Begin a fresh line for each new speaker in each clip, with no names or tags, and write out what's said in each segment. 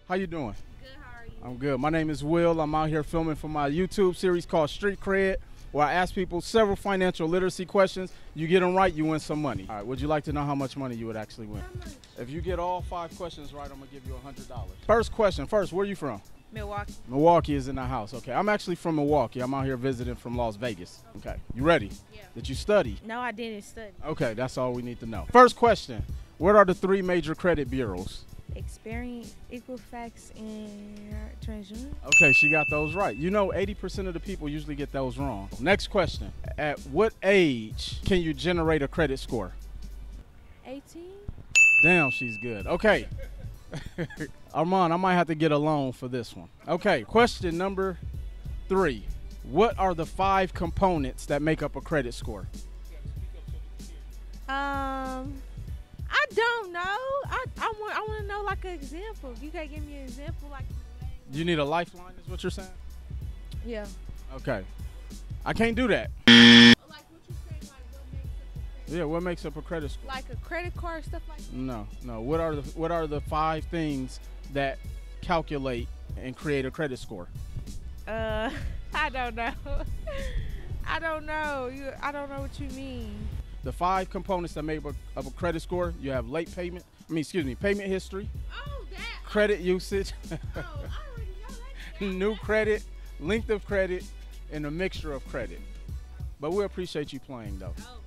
How you doing?
Good, how are you?
I'm good. My name is Will. I'm out here filming for my YouTube series called Street Cred, where I ask people several financial literacy questions. You get them right, you win some money. All right, would you like to know how much money you would actually win?
How much?
If you get all 5 questions right, I'm gonna give you $100. First question, where are you from?
Milwaukee.
Milwaukee is in the house. Okay, I'm actually from Milwaukee. I'm out here visiting from Las Vegas. Okay, you ready?
Yeah.
Did you study?
No, I didn't study.
Okay, that's all we need to know. First question, what are the 3 major credit bureaus?
Experience, Equifax, and TransUnion.
Okay, she got those right. You know, 80% of the people usually get those wrong. Next question, at what age can you generate a credit score?
18.
Damn, she's good. Okay. Armand, I might have to get a loan for this one. Okay, question number 3. What are the 5 components that make up a credit score?
I don't know. I want to know like an example. You gotta give me an example like.
You need a lifeline is what you're saying?
Yeah.
Okay. I can't do that.
Like what you say, like what makes up a credit?
Yeah, what makes up a credit score?
Like a credit card, stuff like that?
No. What are the 5 things that calculate and create a credit score?
I don't know. I don't know. I don't know what you mean.
The 5 components that make up a credit score, you have payment history,
Oh, that.
credit usage,
Oh, I already know that.
new credit, length of credit, and a mixture of credit. But we appreciate you playing though.
Oh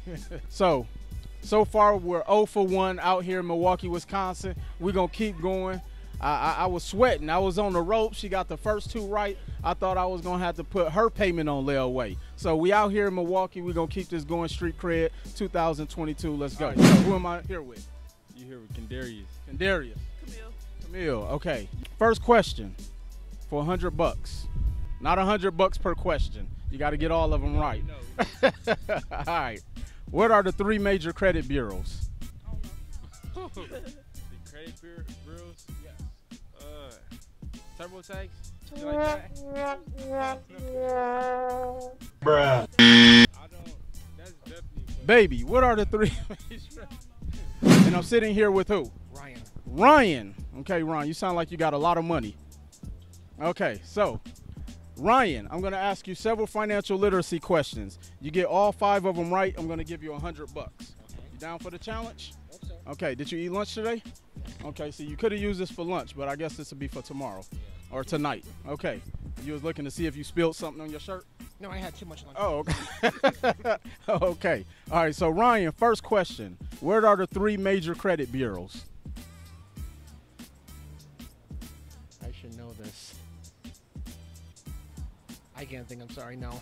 my God.
So far we're 0 for 1 out here in Milwaukee, Wisconsin. We're gonna keep going. I was sweating. I was on the rope. She got the first 2 right. I thought I was gonna have to put her payment on layaway. So we out here in Milwaukee. We're gonna keep this going. Street Cred 2022. Let's go.
Right.
So who am I here with?
You here with Kendarius.
Kendarius.
Camille.
Camille. Okay. First question for $100. Not $100 per question. You got to get all of them right. All right. What are the 3 major credit bureaus?
The credit bureaus?
Yes.
TurboTax? Something like that?
Bruh.
I don't. That's definitely.
Baby, what are the 3 major? And I'm sitting here with who?
Ryan.
Ryan. Okay, Ryan, you sound like you got a lot of money. Okay, so Ryan, I'm going to ask you several financial literacy questions. You get all 5 of them right, I'm going to give you $100. You down for the challenge?
Hope so.
Okay, did you eat lunch today? Okay, so you could have used this for lunch, but I guess this will be for tomorrow or tonight. Okay, you was looking to see if you spilled something on your shirt?
No, I had too much lunch.
Oh, okay. Okay. All right, so Ryan, first question. What are the 3 major credit bureaus?
I should know this. I can't think. I'm sorry. No.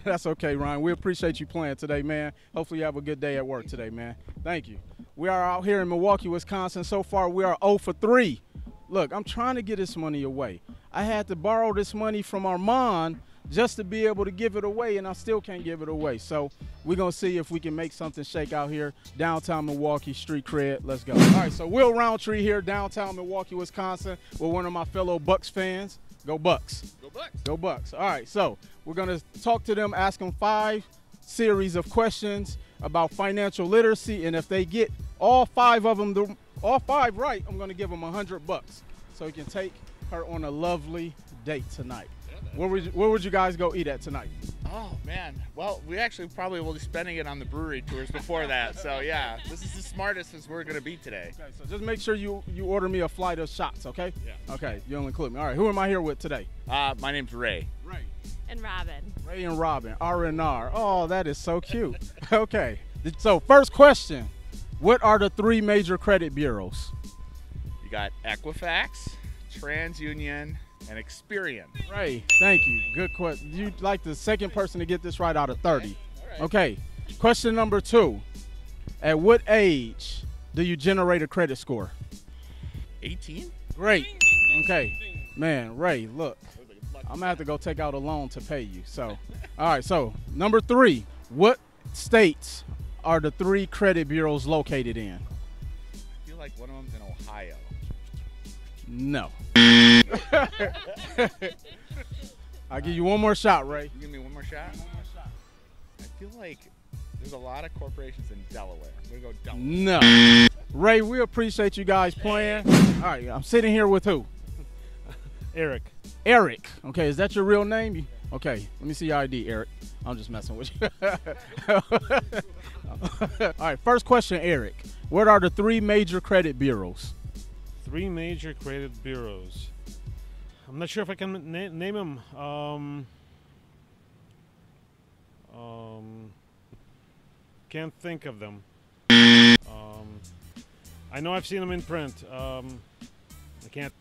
That's okay, Ryan. We appreciate you playing today, man. Hopefully you have a good day at work today, man. Thank you. We are out here in Milwaukee, Wisconsin. So far, we are 0 for 3. Look, I'm trying to get this money away. I had to borrow this money from Armand just to be able to give it away, and I still can't give it away. So we're going to see if we can make something shake out here, downtown Milwaukee, Street Cred. Let's go. All right, so Will Roundtree here, downtown Milwaukee, Wisconsin, with one of my fellow Bucks fans. Go Bucks.
Go Bucks.
Go Bucks. All right, so we're going to talk to them, ask them 5 series of questions about financial literacy, and if they get all 5 of them, all 5 right, I'm going to give them $100 so he can take her on a lovely date tonight. Where would you guys go eat at tonight?
Oh man, well we actually probably will be spending it on the brewery tours before that. So yeah, this is the smartest as we're gonna be today.
Okay, so just make sure you order me a flight of shots, okay?
Yeah.
Okay, you'll include me. All right, who am I here with today?
My name's Ray.
Ray.
And Robin.
Ray and Robin, R&R. Oh, that is so cute. Okay, so first question. What are the 3 major credit bureaus?
You got Equifax, TransUnion, and Experian.
Ray, thank you. Good question. You'd like the second person to get this right out of 30.
All right.
Okay, question number 2. At what age do you generate a credit score?
18?
Great. Okay, man, Ray, look, I'm gonna have to go take out a loan to pay you. So, all right, so number 3, what states are the 3 credit bureaus located in?
I feel like one of them's in Ohio.
No. I'll give you one more shot, Ray.
You give me one more shot? I feel like there's a lot of corporations in Delaware. I'm gonna go Delaware.
No. Ray, we appreciate you guys playing. All right, I'm sitting here with who?
Eric.
Eric. Okay, is that your real name? Okay, let me see your ID, Eric. I'm just messing with you. All right, first question, Eric. What are the 3 major credit bureaus?
3 major credit bureaus. I'm not sure if I can name them. Can't think of them. I know I've seen them in print. I can't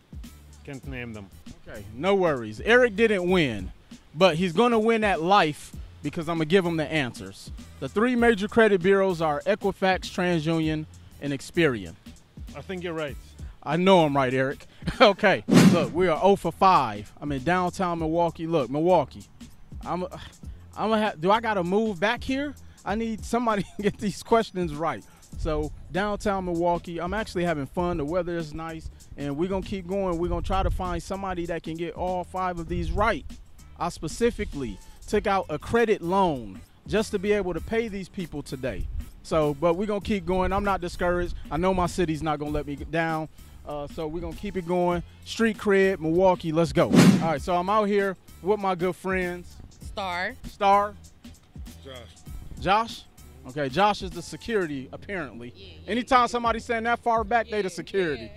name them.
Okay, no worries. Eric didn't win, but he's going to win at life because I'm going to give him the answers. The 3 major credit bureaus are Equifax, TransUnion, and Experian.
I think you're right.
I know I'm right, Eric. Okay, look, we are 0 for 5. I'm in downtown Milwaukee. Look, Milwaukee. I'm gonna have. Do I gotta move back here? I need somebody to get these questions right. So downtown Milwaukee, I'm actually having fun. The weather is nice, and we're gonna keep going. We're gonna try to find somebody that can get all 5 of these right. I specifically took out a credit loan just to be able to pay these people today. So, but we're gonna keep going. I'm not discouraged. I know my city's not gonna let me down. So we're gonna keep it going. Street cred, Milwaukee, let's go. All right, so I'm out here with my good friends.
Star.
Josh? Okay, Josh is the security, apparently. Anytime somebody's standing that far back, they the security.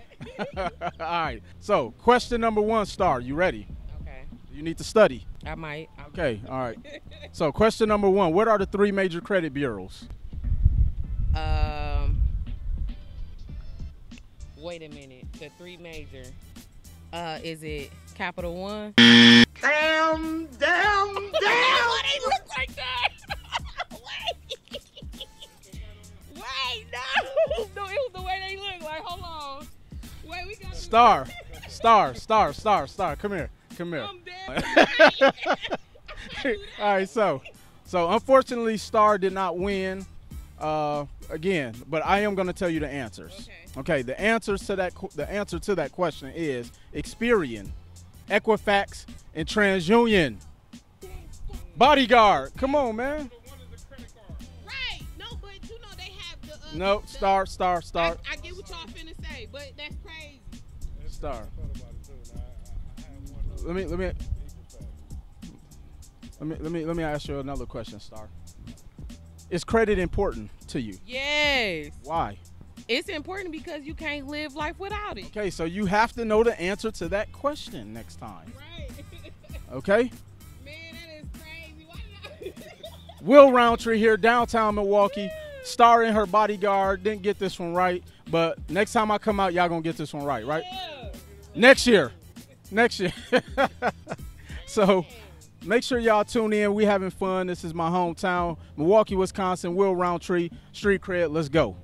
All right, so question number 1, Star, you ready?
Okay.
You need to study.
I might.
Okay, all right. So question number 1, what are the 3 major credit bureaus?
Wait a minute. The 3 major. Is it Capital One?
Damn!
Why they look like that? Wait, no! No, it was the way they look. Like, hold on. Wait, we got
Star. Come here.
I'm dead.
All right, so unfortunately, Star did not win again, but I am going to tell you the answers. Okay, the answer to that question is Experian, Equifax, and TransUnion. Bodyguard, come on, man.
Right. No, but you know they have the.
No, Star.
I get what y'all finna say, but that's crazy.
Star. Let me ask you another question, Star. Is credit important to you?
Yes.
Why?
It's important because you can't live life without it.
Okay, so you have to know the answer to that question next time.
Right.
Okay?
Man, that is crazy. Why did I?
Will Roundtree here, downtown Milwaukee. Star and her bodyguard didn't get this one right, but next time I come out, y'all gonna get this one right?
Yeah.
Next year. So make sure y'all tune in. We having fun. This is my hometown, Milwaukee, Wisconsin. Will Roundtree, street cred. Let's go.